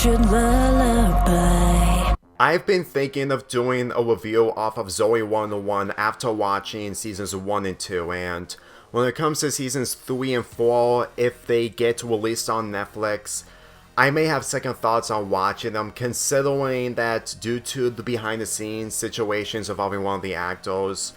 should lullaby. I've been thinking of doing a review off of Zoey 101 after watching seasons 1 and 2, and when it comes to seasons 3 and 4, if they get released on Netflix, I may have second thoughts on watching them, considering that due to the behind the scenes situations involving one of the actors.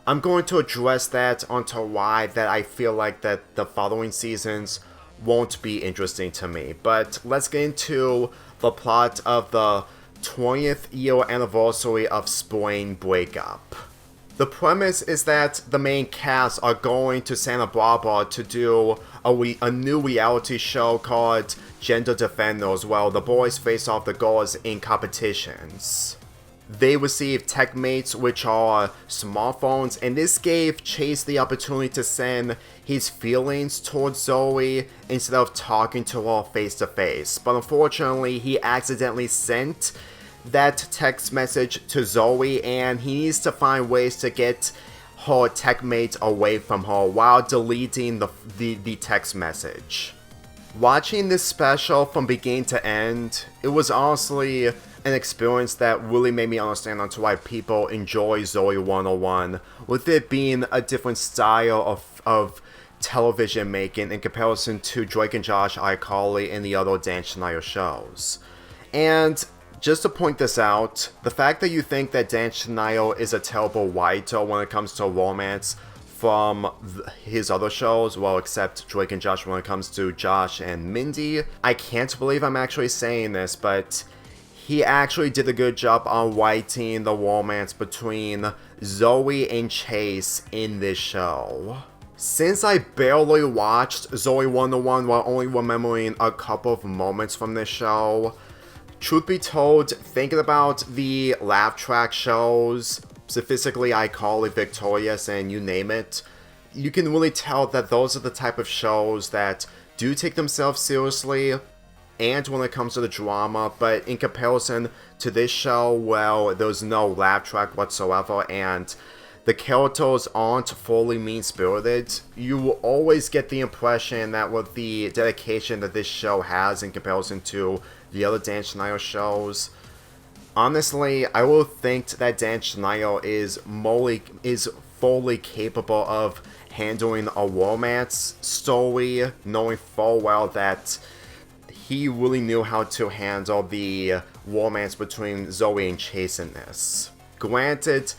I'm going to address that onto why that I feel like that the following seasons won't be interesting to me. But let's get into the plot of the 20th year anniversary of Spring Breakup. The premise is that the main cast are going to Santa Barbara to do a new reality show called Gender Defenders, while the boys face off the girls in competitions. They receive tech mates, which are smartphones, and this gave Chase the opportunity to send his feelings towards Zoey instead of talking to her face to face. But unfortunately, he accidentally sent that text message to Zoey, and he needs to find ways to get her tech mate away from her while deleting the text message. Watching this special from beginning to end, it was honestly an experience that really made me understand onto why people enjoy Zoey 101, with it being a different style of television making in comparison to Drake and Josh, iCarly, and the other Dan Schneider shows. And just to point this out, the fact that you think that Dan Schneider is a terrible writer when it comes to romance from his other shows, well, except Drake and Josh when it comes to Josh and Mindy, I can't believe I'm actually saying this, but he actually did a good job on writing the romance between Zoey and Chase in this show. Since I barely watched Zoey 101 while only remembering a couple of moments from this show, truth be told, thinking about the laugh track shows, specifically iCarly, Victorious, and you name it, you can really tell that those are the type of shows that do take themselves seriously, and when it comes to the drama, but in comparison to this show, well, there's no laugh track whatsoever, and the characters aren't fully mean-spirited. You will always get the impression that with the dedication that this show has in comparison to the other Dan Schneider shows, honestly, I will think that Dan Schneider is fully capable of handling a romance story, knowing full well that he really knew how to handle the romance between Zoey and Chase in this. Granted,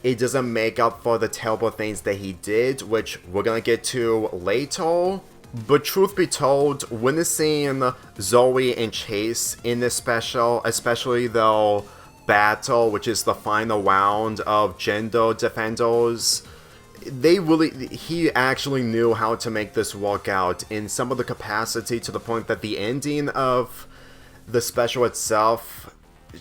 it doesn't make up for the terrible things that he did, which we're gonna get to later. But truth be told, witnessing Zoey and Chase in this special, especially the battle, which is the final round of Gender Defenders, he actually knew how to make this work out in some of the capacity, to the point that the ending of the special itself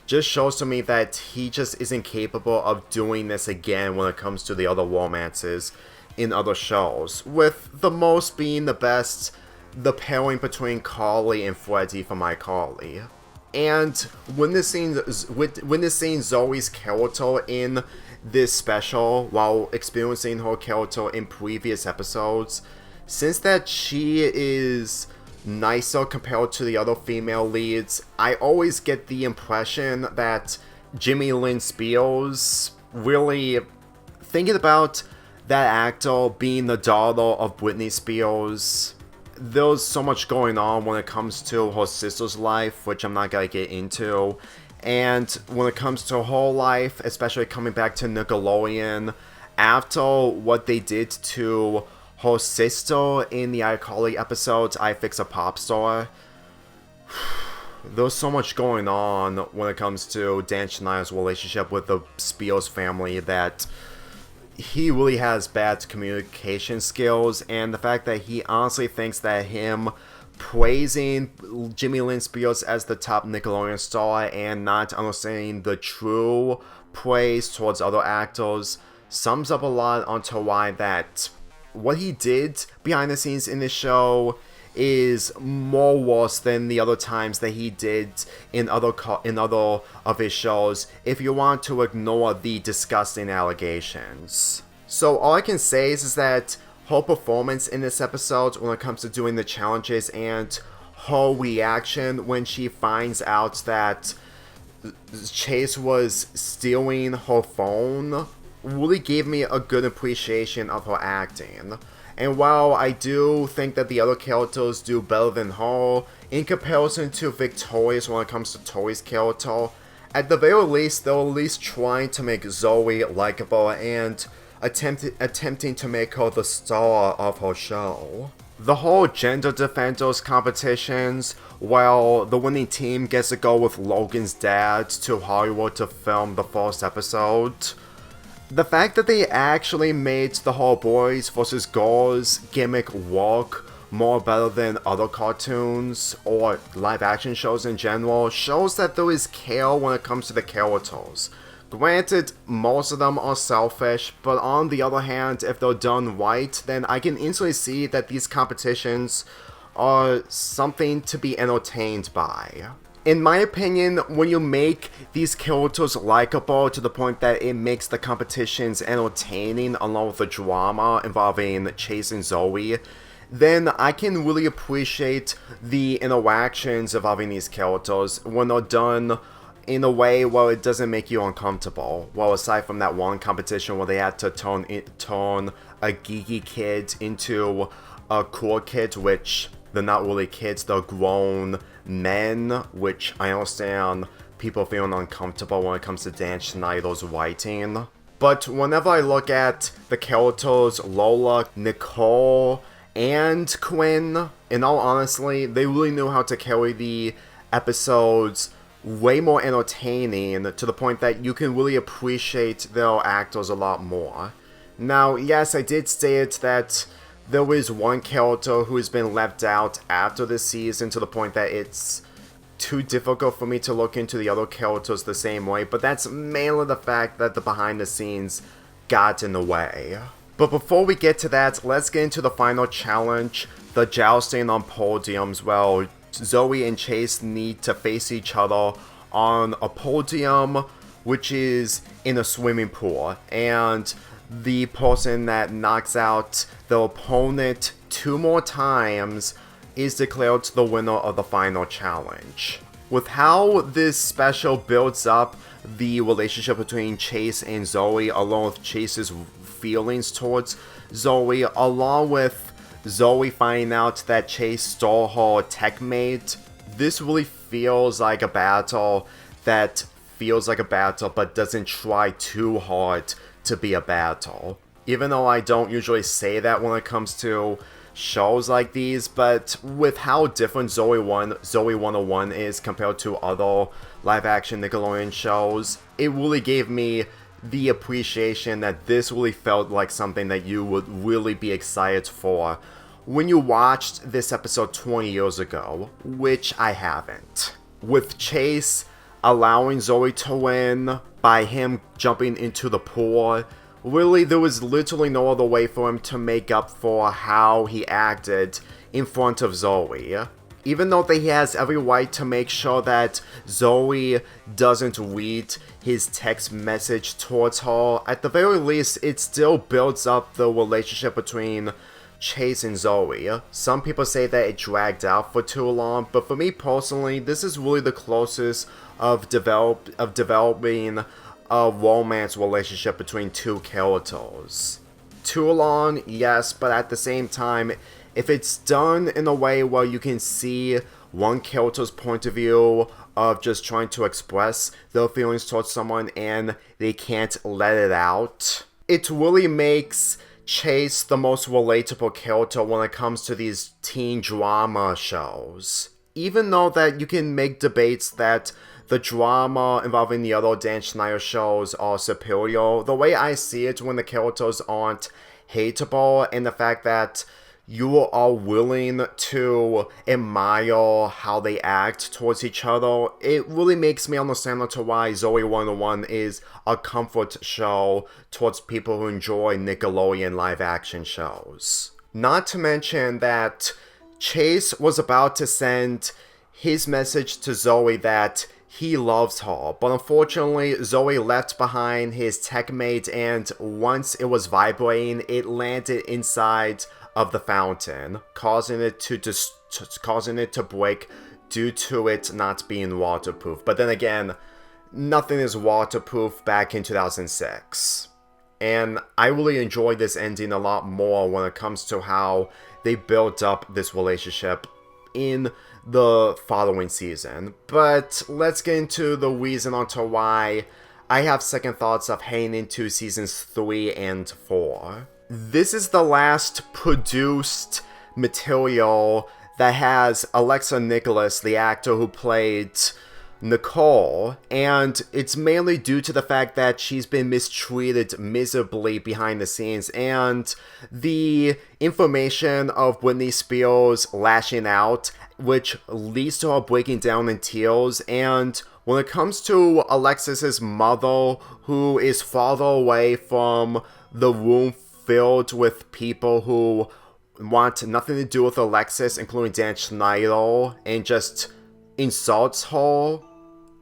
just shows to me that he just isn't capable of doing this again when it comes to the other romances in other shows, with the most being the best, the pairing between Carly and Freddie from iCarly. And when this seeing Zoey's character in this special, while experiencing her character in previous episodes, since that she is nicer compared to the other female leads, I always get the impression that Jimmy Lynn Spears, really thinking about that actor being the daughter of Britney Spears, there's so much going on when it comes to her sister's life, which I'm not gonna get into, and when it comes to her life, especially coming back to Nickelodeon, after what they did to her sister in the iCarly episode, I Fix a Pop Star, there's so much going on when it comes to Dan Schneider's relationship with the Spears family that he really has bad communication skills, and the fact that he honestly thinks that him praising Jimmy Lynn Spears as the top Nickelodeon star and not understanding the true praise towards other actors sums up a lot onto why that what he did behind the scenes in this show is more worse than the other times that he did in other of his shows, if you want to ignore the disgusting allegations. So all I can say is that her performance in this episode when it comes to doing the challenges and her reaction when she finds out that Chase was stealing her phone really gave me a good appreciation of her acting. And while I do think that the other characters do better than her, in comparison to Victorious when it comes to Tori's character, at the very least, they're at least trying to make Zoey likable and attempting to make her the star of her show. The whole gender defenders competitions, well, the winning team gets to go with Logan's dad to Hollywood to film the first episode. The fact that they actually made the whole boys versus girls gimmick work more better than other cartoons or live action shows in general shows that there is care when it comes to the characters. Granted, most of them are selfish, but on the other hand, if they're done right, then I can instantly see that these competitions are something to be entertained by. In my opinion, when you make these characters likable to the point that it makes the competitions entertaining along with the drama involving Chase and Zoey, then I can really appreciate the interactions involving these characters when they're done in a way where it doesn't make you uncomfortable. Well, aside from that one competition where they had to turn a geeky kid into a cool kid, which they're not really kids, they're grown men, which I understand people feeling uncomfortable when it comes to Dan Schneider's writing. But whenever I look at the characters Lola, Nicole, and Quinn, in all honesty, they really knew how to carry the episodes way more entertaining to the point that you can really appreciate their actors a lot more. Now, yes, I did state that there was one character who has been left out after this season to the point that it's too difficult for me to look into the other characters the same way, but that's mainly the fact that the behind the scenes got in the way. But before we get to that, let's get into the final challenge, the jousting on podiums. Well, Zoey and Chase need to face each other on a podium, which is in a swimming pool, and the person that knocks out the opponent 2 more times is declared the winner of the final challenge. With how this special builds up the relationship between Chase and Zoey, along with Chase's feelings towards Zoey, along with Zoey finding out that Chase stole her tech mate, this really feels like a battle that feels like a battle but doesn't try too hard to be a battle. Even though I don't usually say that when it comes to shows like these, but with how different Zoey 101 is compared to other live-action Nickelodeon shows, it really gave me the appreciation that this really felt like something that you would really be excited for when you watched this episode 20 years ago, which I haven't. With Chase allowing Zoey to win by him jumping into the pool, really there was literally no other way for him to make up for how he acted in front of Zoey. Even though that he has every right to make sure that Zoey doesn't read his text message towards her, at the very least it still builds up the relationship between Chase and Zoey. Some people say that it dragged out for too long, but for me personally, this is really the closest of developing a romance relationship between two characters. Too long, yes, but at the same time, if it's done in a way where you can see one character's point of view of just trying to express their feelings towards someone and they can't let it out, it really makes Chase the most relatable character when it comes to these teen drama shows. Even though that you can make debates that the drama involving the other Dan Schneider shows are superior, the way I see it, when the characters aren't hateable and the fact that you are willing to admire how they act towards each other, it really makes me understand as to why Zoey 101 is a comfort show towards people who enjoy Nickelodeon live-action shows. Not to mention that Chase was about to send his message to Zoey that he loves her, but unfortunately Zoey left behind his tech mate, and once it was vibrating, it landed inside of the fountain, causing it to break due to it not being waterproof. But then again, nothing is waterproof back in 2006. And I really enjoyed this ending a lot more when it comes to how they built up this relationship in the following season. But let's get into the reason onto why I have second thoughts of heading into seasons 3 and 4. This is the last produced material that has Alexa Nicholas, the actor who played Nicole, and it's mainly due to the fact that she's been mistreated miserably behind the scenes, and the information of Britney Spears lashing out, which leads to her breaking down in tears. And when it comes to Alexis's mother, who is farther away from the room filled with people who want nothing to do with Alexis, including Dan Schneider, and just insults her,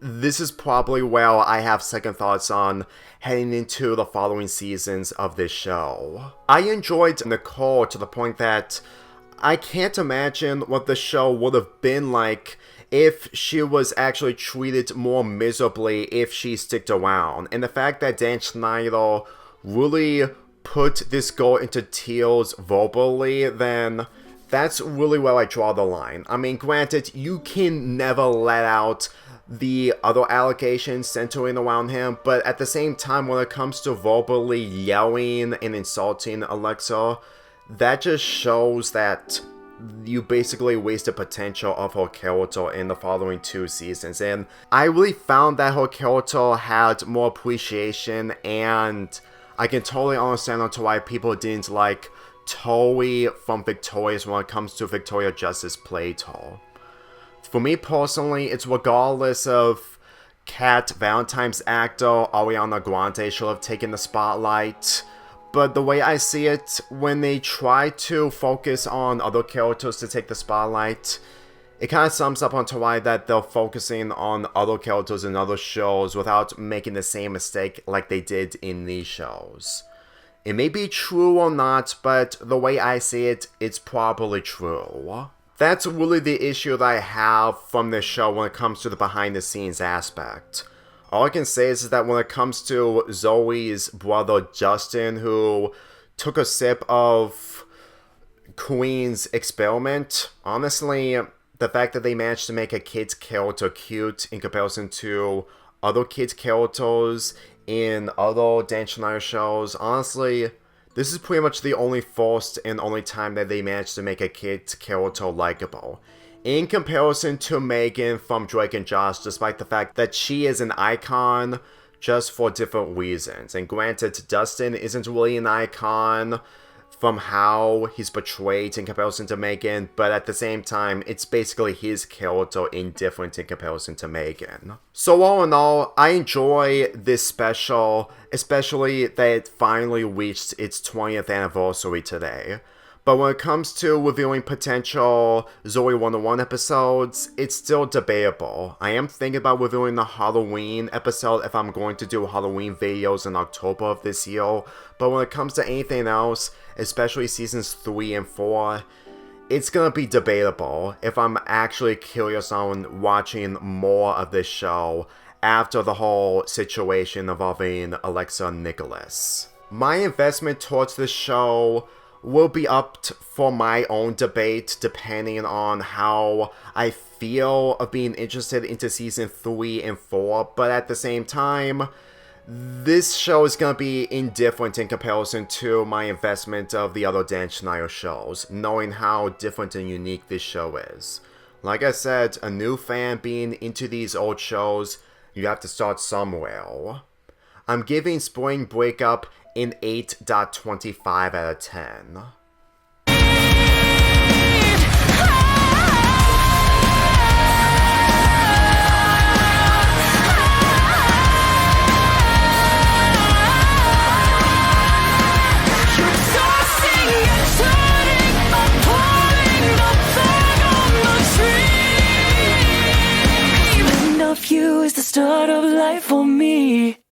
this is probably where I have second thoughts on heading into the following seasons of this show. I enjoyed Nicole to the point that I can't imagine what the show would have been like if she was actually treated more miserably if she sticked around. And the fact that Dan Schneider really put this girl into tears verbally, then that's really where I draw the line. I mean, granted, you can never let out the other allegations centering around him, but at the same time, when it comes to verbally yelling and insulting Alexa, that just shows that you basically waste the potential of her character in the following 2 seasons. And I really found that her character had more appreciation, and I can totally understand onto why people didn't like Zoey from Victorious when it comes to Victoria Justice played her. For me personally, it's regardless of Cat Valentine's actor Ariana Grande should have taken the spotlight. But the way I see it, when they try to focus on other characters to take the spotlight, it kind of sums up onto why that they're focusing on other characters in other shows without making the same mistake like they did in these shows. It may be true or not, but the way I see it, it's probably true. That's really the issue that I have from this show when it comes to the behind the scenes aspect. All I can say is that when it comes to Zoey's brother Justin, who took a sip of Queen's experiment, honestly, the fact that they managed to make a kid's character cute in comparison to other kids' characters in other Dan Schneider shows, honestly, this is pretty much the only first and only time that they managed to make a kid's character likable. In comparison to Megan from Drake and Josh, despite the fact that she is an icon just for different reasons. And granted, Dustin isn't really an icon from how he's portrayed in comparison to Megan, but at the same time, it's basically his character indifferent in comparison to Megan. So all in all, I enjoy this special, especially that it finally reached its 20th anniversary today. But when it comes to reviewing potential Zoey 101 episodes, it's still debatable. I am thinking about reviewing the Halloween episode if I'm going to do Halloween videos in October of this year. But when it comes to anything else, especially seasons 3 and 4, it's gonna be debatable if I'm actually curious on watching more of this show after the whole situation involving Alexa Nicholas. My investment towards this show will be up for my own debate depending on how I feel of being interested into season 3 and 4, but at the same time, this show is going to be indifferent in comparison to my investment of the other Dan Schneider shows, knowing how different and unique this show is. Like I said, a new fan being into these old shows, you have to start somewhere. I'm giving Spring Breakup an 8.25 out of 10. You is the start of life for me.